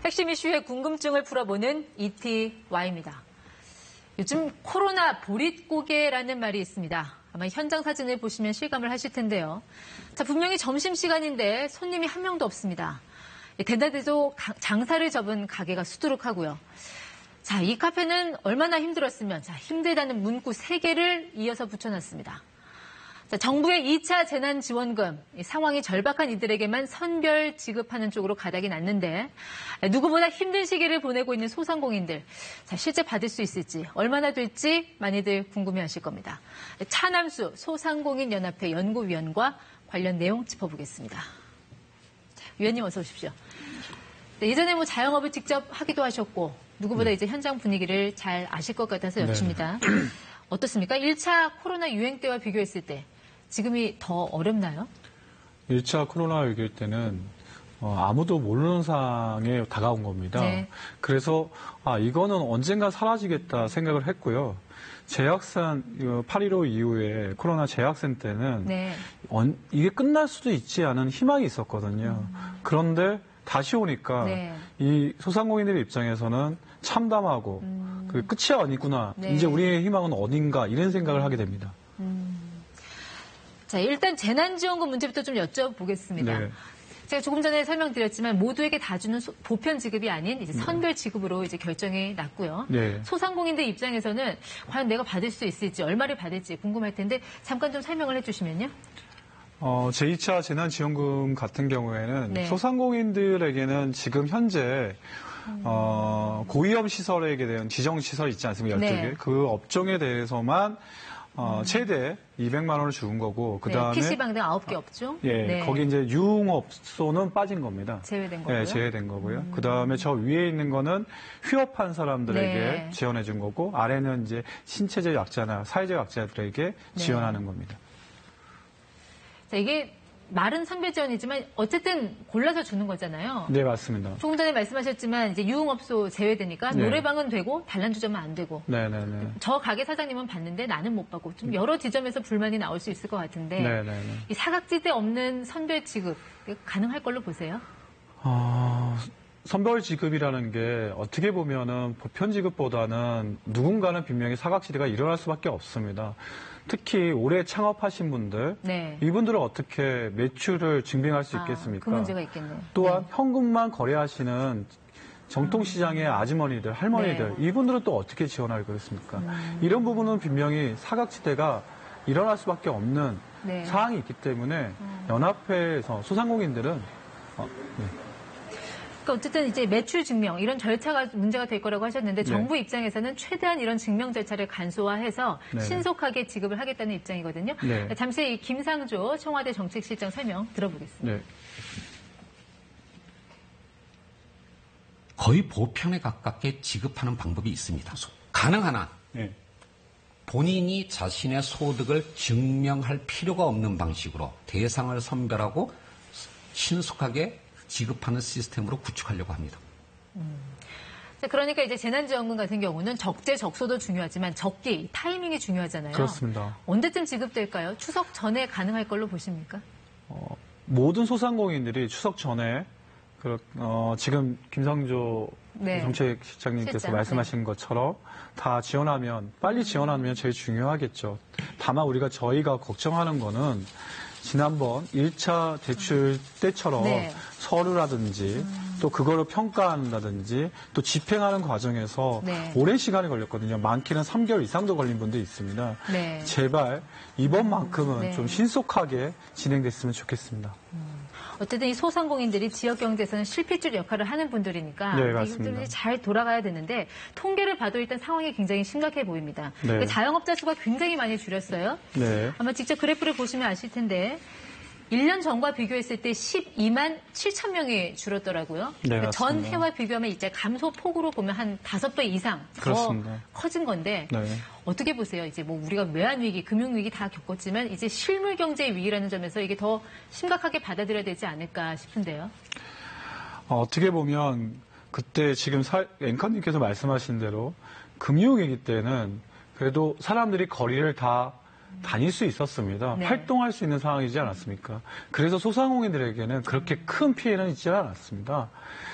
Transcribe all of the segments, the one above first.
핵심 이슈의 궁금증을 풀어보는 ETY입니다. 요즘 코로나 보릿고개라는 말이 있습니다. 아마 현장 사진을 보시면 실감을 하실 텐데요. 자, 분명히 점심시간인데 손님이 한 명도 없습니다. 대낮에도 장사를 접은 가게가 수두룩하고요. 자, 이 카페는 얼마나 힘들었으면, 자, 힘들다는 문구 3개를 이어서 붙여놨습니다. 자, 정부의 2차 재난지원금, 상황이 절박한 이들에게만 선별 지급하는 쪽으로 가닥이 났는데 누구보다 힘든 시기를 보내고 있는 소상공인들, 자, 실제 받을 수 있을지, 얼마나 될지 많이들 궁금해하실 겁니다. 차남수 소상공인연합회 연구위원과 관련 내용 짚어보겠습니다. 자, 위원님 어서 오십시오. 네, 예전에 뭐 자영업을 직접 하기도 하셨고 누구보다 이제 현장 분위기를 잘 아실 것 같아서 여쭙니다. 어떻습니까? 1차 코로나 유행 때와 비교했을 때 지금이 더 어렵나요? 1차 코로나 위기 때는 아무도 모르는 상황에 다가온 겁니다. 네. 그래서 이거는 언젠가 사라지겠다 생각을 했고요. 재확산 8.15 이후에 코로나 재확산 때는 네. 이게 끝날 수도 있지 않은 희망이 있었거든요. 그런데 다시 오니까 네. 이 소상공인들의 입장에서는 참담하고 끝이 아니구나. 네. 이제 우리의 희망은 어딘가 이런 생각을 하게 됩니다. 자, 일단 재난지원금 문제부터 좀 여쭤보겠습니다. 네. 제가 조금 전에 설명드렸지만 모두에게 다 주는 보편 지급이 아닌 이제 선별 지급으로 이제 결정이 났고요. 네. 소상공인들 입장에서는 과연 내가 받을 수 있을지, 얼마를 받을지 궁금할 텐데 잠깐 좀 설명을 해주시면요. 제2차 재난지원금 같은 경우에는 네. 소상공인들에게는 지금 현재 고위험 시설에게 대한 지정시설 있지 않습니까? 12개. 네. 그 업종에 대해서만 최대 200만 원을 주는 거고, 그 다음에. 네, PC방 등 9개 업종? 예. 네. 거기 이제 유흥업소는 빠진 겁니다. 제외된 거고요. 네, 제외된 거고요. 그 다음에 저 위에 있는 거는 휴업한 사람들에게 네. 지원해 준 거고, 아래는 이제 신체적 약자나 사회적 약자들에게 네. 지원하는 겁니다. 자, 이게 말은 선별 지원이지만 어쨌든 골라서 주는 거잖아요. 네, 맞습니다. 조금 전에 말씀하셨지만 이제 유흥업소 제외되니까 네. 노래방은 되고 단란주점은 안 되고. 네네네. 저 가게 사장님은 받는데 나는 못 받고 좀 여러 지점에서 불만이 나올 수 있을 것 같은데 네네네. 이 사각지대 없는 선별 지급 가능할 걸로 보세요? 선별 지급이라는 게 어떻게 보면은 보편 지급보다는 누군가는 분명히 사각지대가 일어날 수밖에 없습니다. 특히 올해 창업하신 분들, 네. 이분들은 어떻게 매출을 증빙할 수 있겠습니까? 그 문제가 있겠네요. 또한 네. 현금만 거래하시는 정통시장의 아주머니들, 할머니들, 네. 이분들은 또 어떻게 지원할 거겠습니까? 이런 부분은 분명히 사각지대가 일어날 수밖에 없는 네. 사항이 있기 때문에 연합회에서 소상공인들은 네. 그러니까 어쨌든 이제 매출 증명 이런 절차가 문제가 될 거라고 하셨는데 정부 네. 입장에서는 최대한 이런 증명 절차를 간소화해서 네. 신속하게 지급을 하겠다는 입장이거든요. 네. 잠시 이 김상조 청와대 정책실장 설명 들어보겠습니다. 네. 거의 보편에 가깝게 지급하는 방법이 있습니다. 가능한 한 네. 본인이 자신의 소득을 증명할 필요가 없는 방식으로 대상을 선별하고 신속하게 지급하는 시스템으로 구축하려고 합니다. 그러니까 이제 재난지원금 같은 경우는 적재적소도 중요하지만 적기, 타이밍이 중요하잖아요. 그렇습니다. 언제쯤 지급될까요? 추석 전에 가능할 걸로 보십니까? 모든 소상공인들이 추석 전에 지금 김상조 네. 정책실장님께서 말씀하신 네. 것처럼 다 지원하면 빨리 지원하면 제일 중요하겠죠. 다만 저희가 걱정하는 거는 지난번 1차 대출 때처럼 네. 서류라든지 또 그거를 평가한다든지 또 집행하는 과정에서 네. 오랜 시간이 걸렸거든요. 많게는 3개월 이상도 걸린 분도 있습니다. 네. 제발 이번만큼은 네. 좀 신속하게 진행됐으면 좋겠습니다. 어쨌든 이 소상공인들이 지역 경제에서는 실핏줄 역할을 하는 분들이니까 네, 이분들이 잘 돌아가야 되는데 통계를 봐도 일단 상황이 굉장히 심각해 보입니다. 네. 자영업자 수가 굉장히 많이 줄였어요. 네. 아마 직접 그래프를 보시면 아실 텐데 1년 전과 비교했을 때 12만 7천 명이 줄었더라고요. 네, 그러니까 전해와 비교하면 이제 감소 폭으로 보면 한 5배 이상 더 그렇습니다. 커진 건데 네. 어떻게 보세요? 이제 뭐 우리가 외환위기, 금융위기 다 겪었지만 이제 실물 경제의 위기라는 점에서 이게 더 심각하게 받아들여야 되지 않을까 싶은데요. 어떻게 보면 그때 지금 앵커님께서 말씀하신 대로 금융위기 때는 그래도 사람들이 거리를 다 다닐 수 있었습니다. 네. 활동할 수 있는 상황이지 않았습니까? 그래서 소상공인들에게는 그렇게 큰 피해는 있지 않았습니다.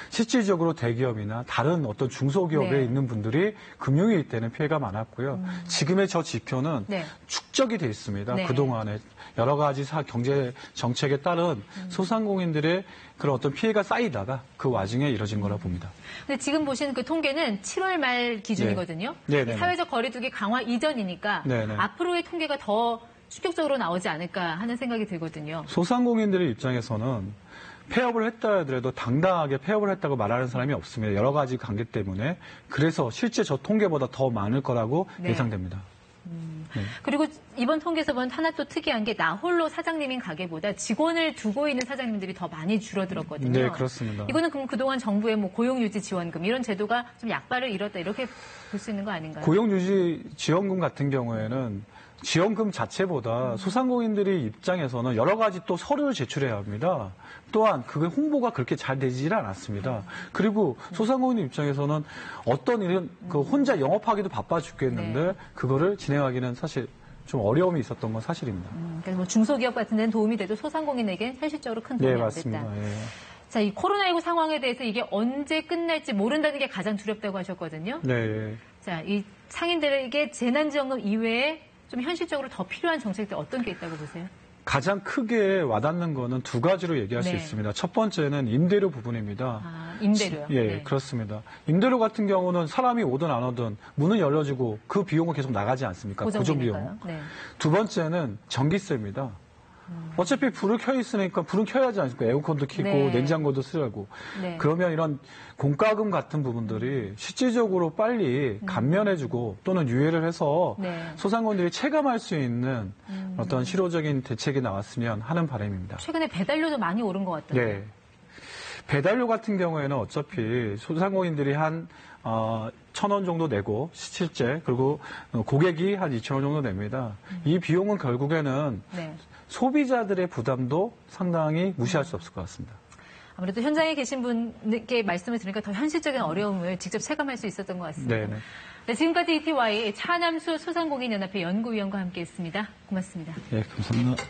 실질적으로 대기업이나 다른 어떤 중소기업에 네. 있는 분들이 금융위기 때는 피해가 많았고요. 지금의 저 지표는 네. 축적이 돼 있습니다. 네. 그동안에 여러 가지 경제 정책에 따른 소상공인들의 그런 어떤 피해가 쌓이다가 그 와중에 이뤄진 거라 봅니다. 근데 지금 보신 그 통계는 7월 말 기준이거든요. 네. 사회적 거리두기 강화 이전이니까 네네. 앞으로의 통계가 더 충격적으로 나오지 않을까 하는 생각이 들거든요. 소상공인들의 입장에서는 폐업을 했다 하더라도 당당하게 폐업을 했다고 말하는 사람이 없습니다. 여러 가지 관계 때문에. 그래서 실제 저 통계보다 더 많을 거라고 네. 예상됩니다. 네. 그리고 이번 통계에서 본 하나 또 특이한 게 나 홀로 사장님인 가게보다 직원을 두고 있는 사장님들이 더 많이 줄어들었거든요. 네, 그렇습니다. 이거는 그럼 그동안 정부의 뭐 고용유지 지원금 이런 제도가 좀 약발을 잃었다 이렇게 볼 수 있는 거 아닌가요? 고용유지 지원금 같은 경우에는 지원금 자체보다 소상공인들의 입장에서는 여러 가지 또 서류를 제출해야 합니다. 또한 그게 홍보가 그렇게 잘 되질 않았습니다. 그리고 소상공인 입장에서는 어떤 일은 그 혼자 영업하기도 바빠 죽겠는데 네. 그거를 진행하기는 사실 좀 어려움이 있었던 건 사실입니다. 그래서 뭐 중소기업 같은 데는 도움이 돼도 소상공인에게 현실적으로 큰 도움이 네, 안 됐다. 맞습니다. 예. 자, 이 코로나19 상황에 대해서 이게 언제 끝날지 모른다는 게 가장 두렵다고 하셨거든요. 네. 자, 이 상인들에게 재난지원금 이외에 좀 현실적으로 더 필요한 정책들 어떤 게 있다고 보세요? 가장 크게 와닿는 거는 두 가지로 얘기할 수 네. 있습니다. 첫 번째는 임대료 부분입니다. 아, 임대료요? 예, 네. 그렇습니다. 임대료 같은 경우는 사람이 오든 안 오든 문은 열려주고 그 비용은 계속 나가지 않습니까? 고정 비용. 네. 두 번째는 전기세입니다. 어차피 불을 켜 있으니까 불은 켜야 하지 않습니까? 에어컨도 켜고 네. 냉장고도 쓰고. 네. 그러면 이런 공과금 같은 부분들이 실질적으로 빨리 감면해주고 또는 유예를 해서 네. 소상공인들이 체감할 수 있는 어떤 실효적인 대책이 나왔으면 하는 바람입니다. 최근에 배달료도 많이 오른 것 같아요. 네. 배달료 같은 경우에는 어차피 소상공인들이 한 1,000원 정도 내고 실제 그리고 고객이 한 2,000원 정도 냅니다. 이 비용은 결국에는 네. 소비자들의 부담도 상당히 무시할 수 없을 것 같습니다. 아무래도 현장에 계신 분께 말씀을 들으니까 더 현실적인 어려움을 직접 체감할 수 있었던 것 같습니다. 네네. 네, 지금까지 ETY 차남수 소상공인연합회 연구위원과 함께했습니다. 고맙습니다. 네, 감사합니다.